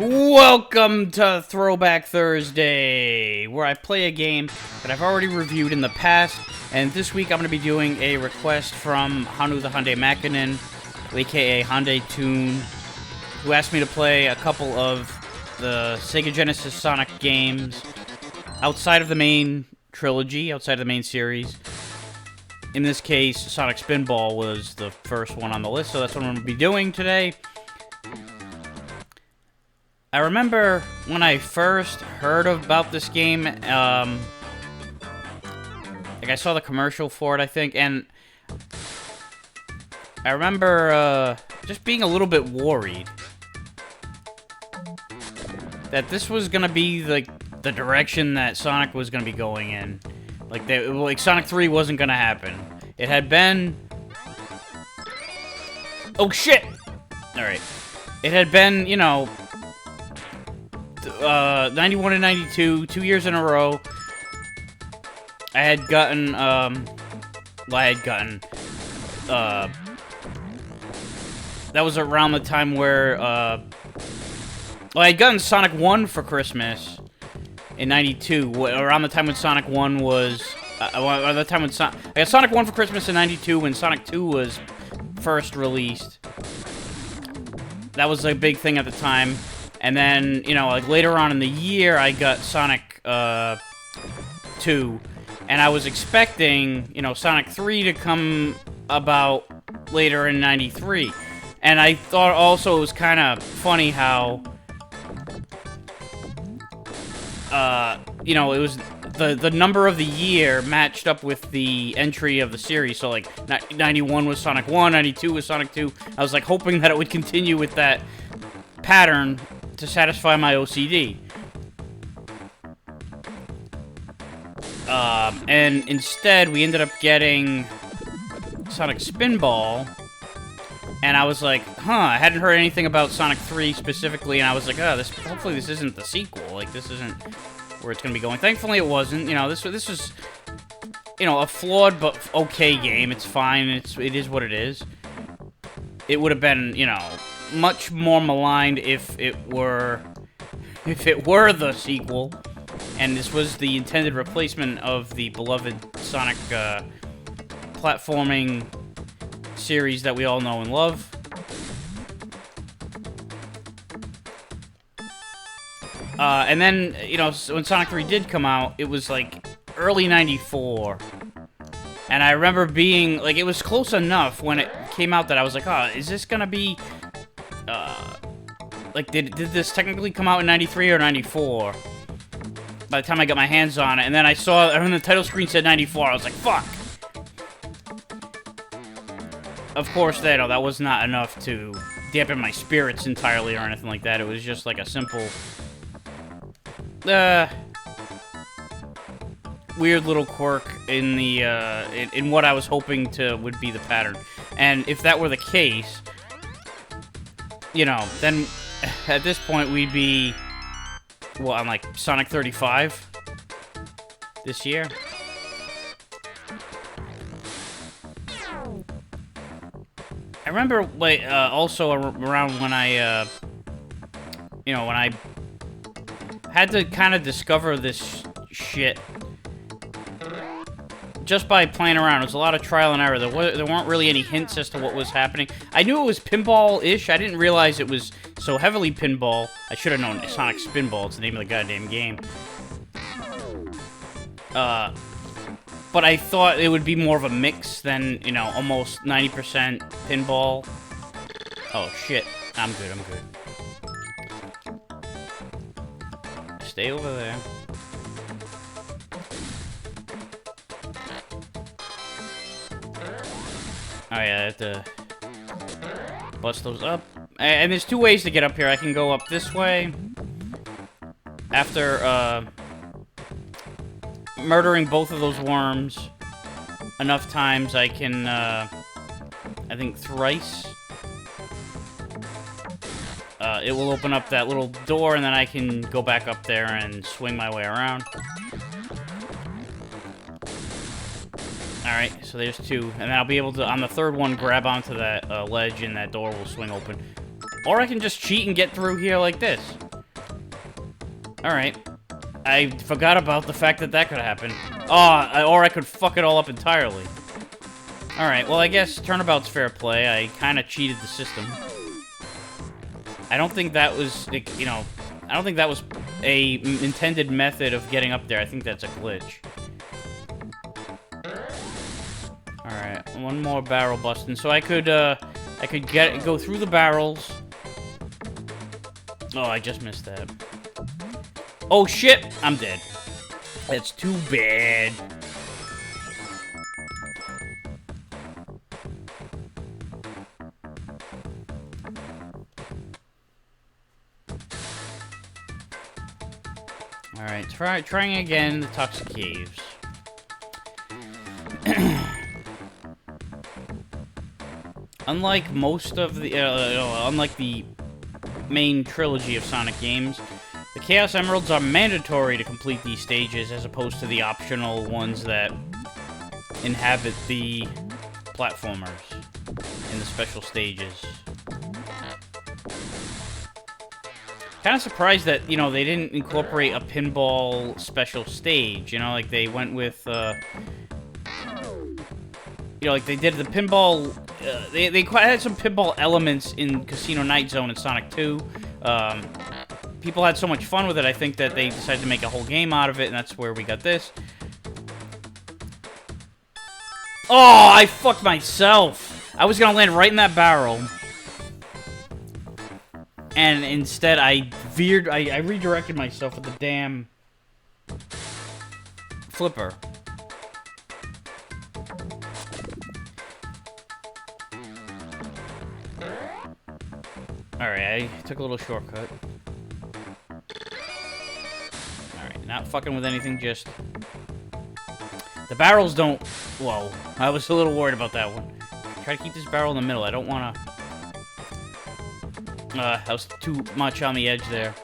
Welcome to Throwback Thursday, where I play a game that I've already reviewed in the past, and this week I'm going to be doing a request from Hanu the Hyundai Makinen, aka Hyundai Toon, who asked me to play a couple of the Sega Genesis Sonic games outside of the main trilogy, outside of the main series. In this case, Sonic Spinball was the first one on the list, so that's what I'm going to be doing today. I remember when I first heard about this game, like I saw the commercial for it, I think, and I remember just being a little bit worried that this was gonna be like the direction that Sonic was gonna be going in. Like Sonic 3 wasn't gonna happen. It had been... Oh shit! Alright. It had been, you know, 91 and 92, 2 years in a row. I had gotten, that was around the time where, I had gotten Sonic 1 for Christmas in 92, around the time when Sonic 1 was, I got Sonic 1 for Christmas in 92 when Sonic 2 was first released. That was a big thing at the time. And then, you know, like later on in the year, I got Sonic 2, and I was expecting, you know, Sonic 3 to come about later in 93. And I thought also it was kind of funny how, you know, it was the number of the year matched up with the entry of the series. So, like, 91 was Sonic 1, 92 was Sonic 2. I was, like, hoping that it would continue with that pattern to satisfy my OCD. And instead, we ended up getting Sonic Spinball, and I was like, huh, I hadn't heard anything about Sonic 3 specifically, and I was like, oh, hopefully this isn't the sequel, like, this isn't where it's gonna be going. Thankfully, it wasn't. You know, this was, you know, a flawed but okay game. It's fine, it is what it is. It would have been, you know, much more maligned if it were the sequel, and this was the intended replacement of the beloved Sonic platforming series that we all know and love. And then, you know, when Sonic 3 did come out, it was like early 94. And I remember being, like, it was close enough when it came out that I was like, oh, is this gonna be, like, did this technically come out in 93 or 94? By the time I got my hands on it, and then I saw, when the title screen said 94, I was like, fuck! Of course, you know, that was not enough to dampen my spirits entirely or anything like that. It was just like a simple, weird little quirk in the, in what I was hoping would be the pattern. And if that were the case, you know, then at this point we'd be, well, on like Sonic 35 this year. I remember, like, also around when I, you know, when I had to kind of discover this shit just by playing around. It was a lot of trial and error. There weren't really any hints as to what was happening. I knew it was pinball-ish. I didn't realize it was so heavily pinball. I should have known Sonic Spinball. It's the name of the goddamn game. But I thought it would be more of a mix than, you know, almost 90% pinball. Oh, shit. I'm good, I'm good. Stay over there. Oh yeah, I have to bust those up. And there's two ways to get up here. I can go up this way. After, murdering both of those worms enough times, I can, I think thrice. It will open up that little door, and then I can go back up there and swing my way around. Alright, so there's two. And then I'll be able to, on the third one, grab onto that ledge, and that door will swing open. Or I can just cheat and get through here like this. Alright. I forgot about the fact that that could happen. Oh, or I could fuck it all up entirely. Alright, well, I guess turnabout's fair play. I kind of cheated the system. I don't think that was, like, you know... I don't think that was a intended method of getting up there. I think that's a glitch. Alright, one more barrel busting. So I could go through the barrels. Oh, I just missed that. Oh, shit! I'm dead. That's too bad. Alright, trying again, the Toxic Caves. Unlike most of the, unlike the main trilogy of Sonic games, the Chaos Emeralds are mandatory to complete these stages as opposed to the optional ones that inhabit the platformers in the special stages. Kind of surprised that, you know, they didn't incorporate a pinball special stage, you know, like they went with, you know, like they did the pinball, they had some pinball elements in Casino Night Zone and Sonic 2. People had so much fun with it, I think that they decided to make a whole game out of it, and that's where we got this. Oh, I fucked myself! I was gonna land right in that barrel. And instead, I redirected myself with the damn flipper. Alright, I took a little shortcut. Alright, not fucking with anything, just... The barrels don't... Whoa, I was a little worried about that one. Try to keep this barrel in the middle, I don't want to... that was too much on the edge there.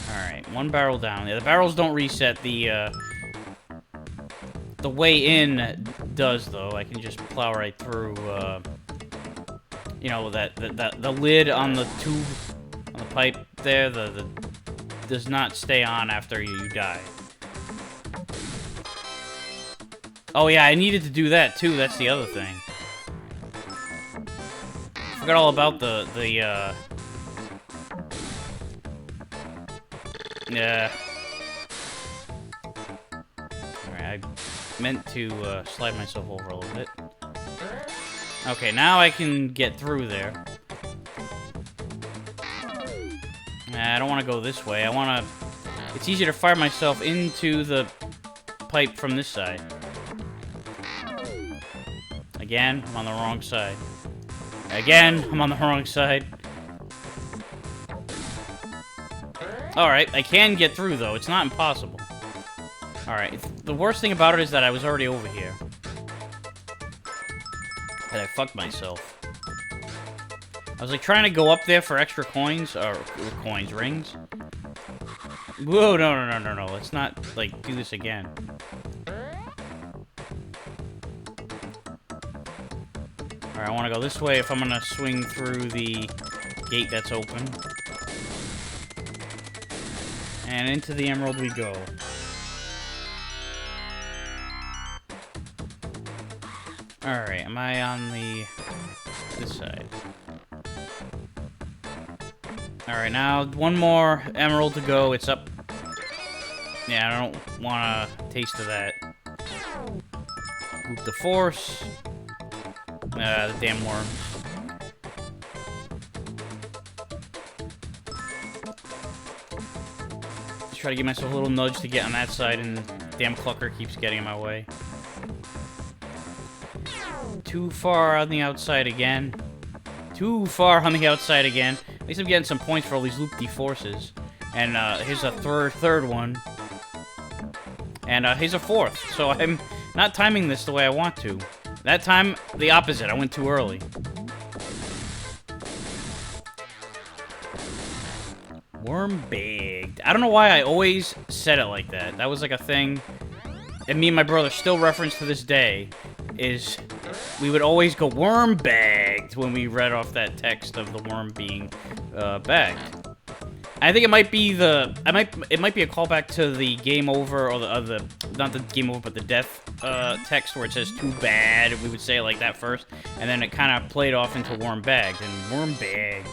Alright, one barrel down. Yeah, the barrels don't reset. The way in does, though. I can just plow right through, you know, the lid on the tube, on the pipe there, does not stay on after you die. Oh yeah, I needed to do that too, that's the other thing. Forgot all about yeah. Alright, I meant to slide myself over a little bit. Okay, now I can get through there. Nah, I don't want to go this way, I want to... It's easier to fire myself into the pipe from this side. Again, I'm on the wrong side. Again, I'm on the wrong side. Alright, I can get through, though. It's not impossible. Alright, the worst thing about it is that I was already over here. And I fucked myself. I was, like, trying to go up there for extra coins, or rings. Whoa, no. Let's not, like, do this again. Alright, I want to go this way if I'm going to swing through the gate that's open. And into the emerald we go. Alright, am I on this side? Alright, now one more emerald to go. It's up. Yeah, I don't want a taste of that. Move the force. The damn worms. Just try to give myself a little nudge to get on that side, and the damn clucker keeps getting in my way. Too far on the outside again. Too far on the outside again. At least I'm getting some points for all these loop-de-forces. And here's a third one. And here's a fourth. So I'm not timing this the way I want to. That time, the opposite. I went too early. Worm baked. I don't know why I always said it like that. That was like a thing. And me and my brother still reference to this day. Is we would always go worm bagged. liked when we read off that text of the worm being bagged. I think it might be it might be a callback to the game over, or the not the game over, but the death text where it says "too bad." We would say it like that first, and then it kind of played off into worm bagged and worm bagged.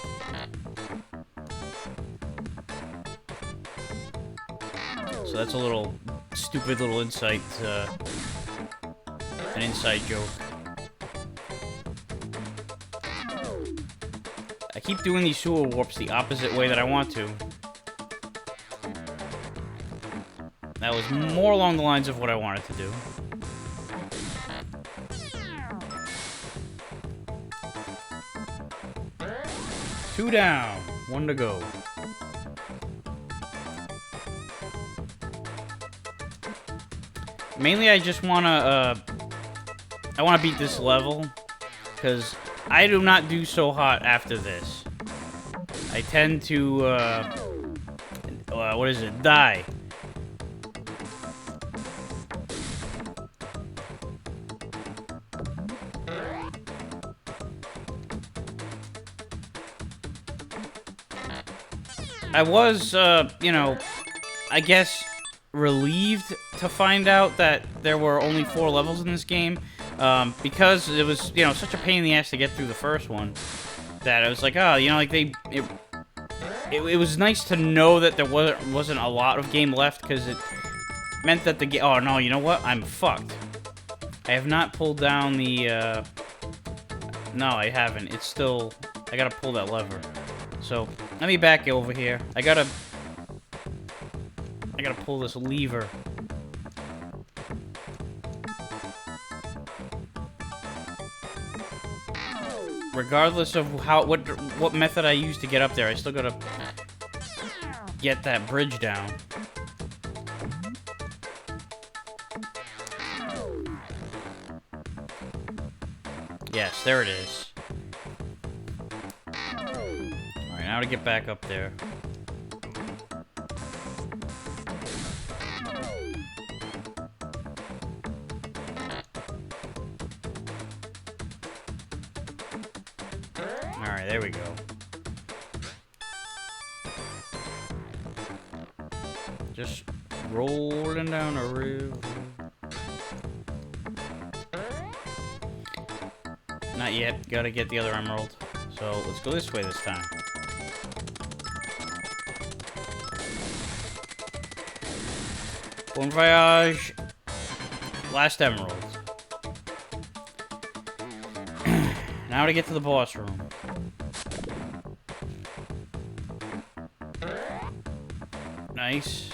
So that's a little stupid little insight, an inside joke. I keep doing these sewer warps the opposite way that I want to. That was more along the lines of what I wanted to do. Two down, one to go. Mainly, I just wanna, I wanna beat this level, because I do not do so hot after this. I tend to, what is it? Die. I was, you know, I guess relieved to find out that there were only 4 levels in this game, because it was, you know, such a pain in the ass to get through the first one, that I was like, oh, you know, like, it was nice to know that there wasn't a lot of game left, because it meant that the game, oh, no, you know what, I'm fucked. I have not pulled down the, no, I haven't, it's still, I gotta pull that lever. So, let me back over here. I gotta pull this lever. Regardless of what method I use to get up there, I still gotta get that bridge down. Yes, there it is. Alright, now to get back up there. Alright, there we go. Just rolling down a river. Not yet. Gotta get the other emerald. So, let's go this way this time. Bon voyage. Last emerald. Now to get to the boss room. Nice.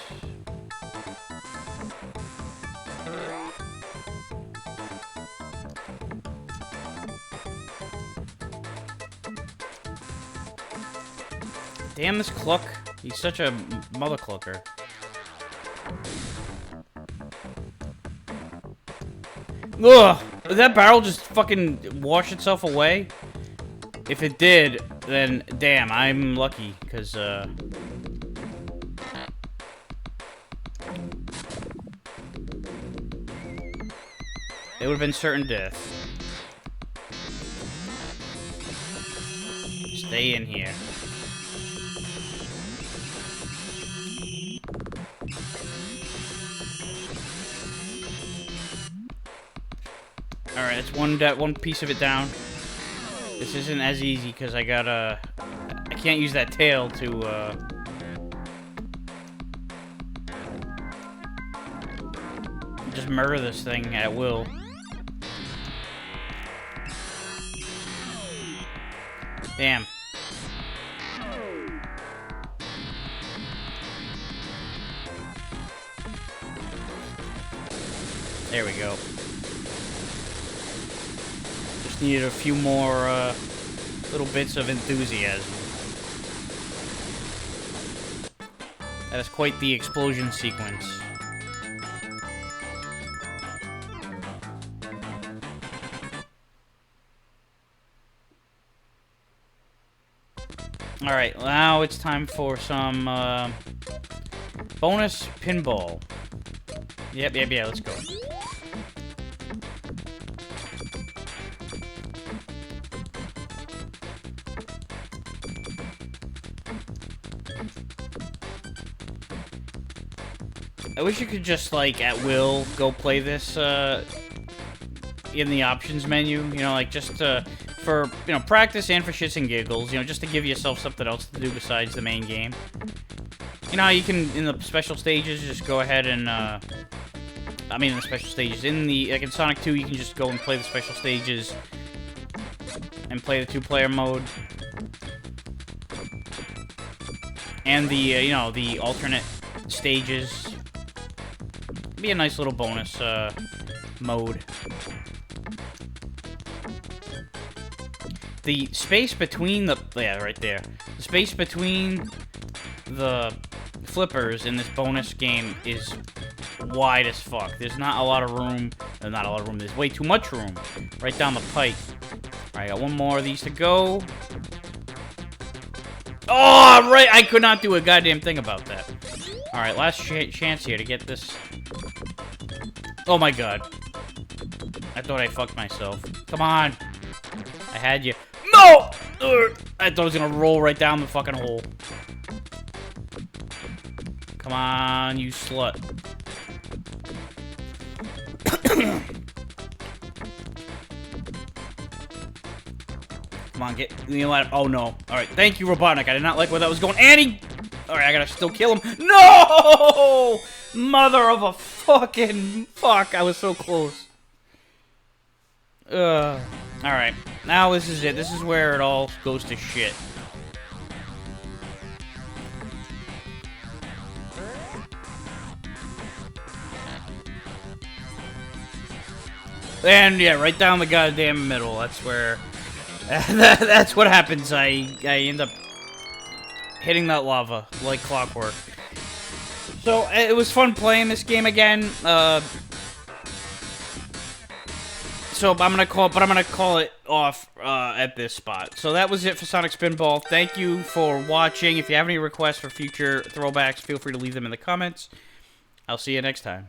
Damn this Cluck. He's such a mother clucker. Ugh! Did that barrel just fucking wash itself away? If it did, then damn, I'm lucky, because, it would have been certain death. Stay in here. Alright, it's one piece of it down. This isn't as easy because I can't use that tail to, just murder this thing at will. Damn. There we go. Just needed a few more, little bits of enthusiasm. That is quite the explosion sequence. Alright, now it's time for some, bonus pinball. Yep, let's go. I wish you could just, like, at will, go play this, in the options menu, you know, like, just, for, you know, practice and for shits and giggles, you know, just to give yourself something else to do besides the main game. You know how you can, in the special stages, just go ahead and, I mean, in the special stages, like, in Sonic 2, you can just go and play the special stages and play the 2-player mode. And the, you know, the alternate stages. Be a nice little bonus, mode. The space between the... Yeah, right there. The space between the flippers in this bonus game is wide as fuck. There's not a lot of room. Not a lot of room. There's way too much room right down the pipe. Alright, got one more of these to go. Oh, right! I could not do a goddamn thing about that. Alright, last chance here to get this... Oh my god. I thought I fucked myself. Come on. I had you. No! I thought I was gonna roll right down the fucking hole. Come on, you slut. Come on, get... You know what? Oh, no. Alright, thank you, Robotnik. I did not like where that was going. Annie! Alright, I gotta still kill him. No! Mother of a fucking... Fuck, I was so close. Alright. Now this is it. This is where it all goes to shit. And, yeah, right down the goddamn middle. That's where... That's what happens. I end up hitting that lava like clockwork. So it was fun playing this game again. So I'm gonna call it off at this spot. So that was it for Sonic Spinball. Thank you for watching. If you have any requests for future throwbacks, feel free to leave them in the comments. I'll see you next time.